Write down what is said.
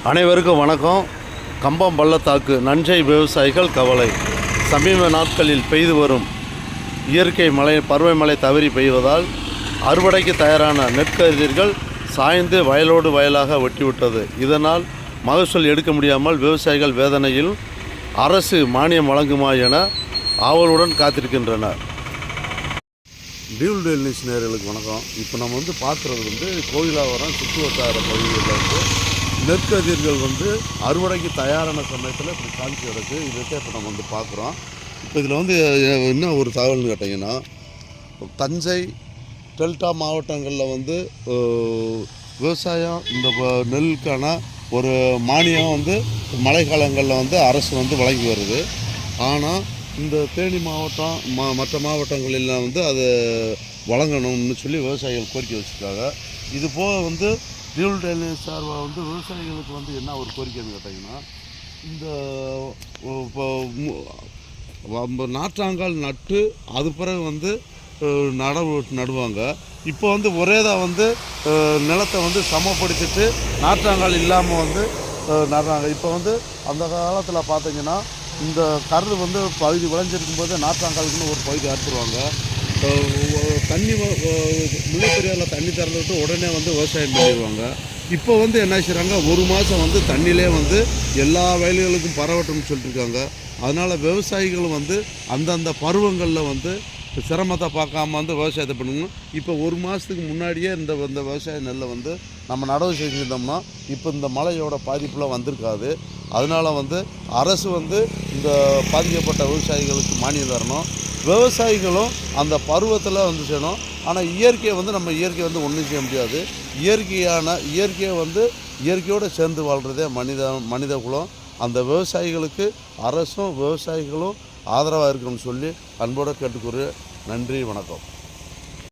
அனைவருக்கும் வணக்கம். கம்பம் பள்ளத்தாக்கு நஞ்சை விவசாயிகள் கவலை. சமீப நாட்களில் பெய்து வரும் இயற்கை மழை பருவமழை தவறி பெய்வதால் அறுவடைக்கு தயாரான நெற்கதிர்கள் சாய்ந்து வயலோடு வயலாக வெட்டிவிட்டது. இதனால் மகசூல் எடுக்க முடியாமல் விவசாயிகள் வேதனையில் அரசு மானியம் வழங்குமா என ஆவலுடன் காத்திருக்கின்றனர். டியூல் நியூஸ் நேயர்களுக்கு வணக்கம். இப்போ நம்ம பார்க்குறது கோயிலாவரம் சுற்று வட்டார பகுதிகளில் நெற்கதிர்கள் அறுவடைக்கு தயாரான சமயத்தில் இப்படி காஞ்சி கிடக்கு. இதை இப்போ நம்ம பார்க்குறோம். இப்போ இதில் என்ன ஒரு தகவல்னு கேட்டிங்கன்னா, தஞ்சை டெல்டா மாவட்டங்களில் விவசாயம் இந்த நெல்லுக்கான ஒரு மானியம் மழை காலங்களில் அரசு வழங்கி வருது. ஆனால் இந்த தேனி மாவட்டம் மற்ற மாவட்டங்களெல்லாம் அதை வழங்கணும்னு சொல்லி விவசாயிகள் கோரிக்கை வச்சுருக்காங்க. இது போக டியூல் டெய்லர் சார்பாக விவசாயிகளுக்கு என்ன ஒரு கோரிக்கைன்னு கேட்டிங்கன்னா, இந்த இப்போ நாற்றாங்கால் நட்டு அது பிறகு நடுவாங்க. இப்போ ஒரேதாக நிலத்தை சமப்படுத்திட்டு நாற்றாங்கால் இல்லாமல் நடுறாங்க. இப்போ அந்த காலத்தில் பார்த்திங்கன்னா இந்த கருது பகுதி விளைஞ்சிருக்கும் போது நாற்றாங்காலுக்குன்னு ஒரு பகுதி அறுத்துருவாங்க. தண்ணி முல்லைப்பெரியாரில் தண்ணி திறந்து விட்டு உடனே விவசாயம் பண்ணிடுவாங்க. இப்போ என்ன செய்கிறாங்க, ஒரு மாதம் தண்ணியிலே எல்லா வயல்களுக்கும் பரவட்டும்னு சொல்லிட்டுருக்காங்க. அதனால் விவசாயிகளும் அந்தந்த பருவங்களில் சிரமத்தை பார்க்காம விவசாயத்தை பண்ணணும். இப்போ ஒரு மாதத்துக்கு முன்னாடியே இந்த விவசாய நெல்லை நம்ம நடவு செஞ்சிருந்தோம்னா இப்போ இந்த மழையோட பாதிப்புலாம் வந்திருக்காது. அதனால் அரசு இந்த பாதிக்கப்பட்ட விவசாயிகளுக்கு மானியம் தரணும். விவசாயிகளும் அந்த பருவத்தில் செய்யணும். ஆனால் இயற்கையை நம்ம இயற்கையை ஒன்றும் செய்ய முடியாது. இயற்கையோடு சேர்ந்து வாழ்கிறதே மனித குலம். அந்த விவசாயிகளுக்கு அரசும் விவசாயிகளும் ஆதரவாக இருக்கணும்னு சொல்லி அன்போடு கேட்டுக்கொரு. நன்றி, வணக்கம்.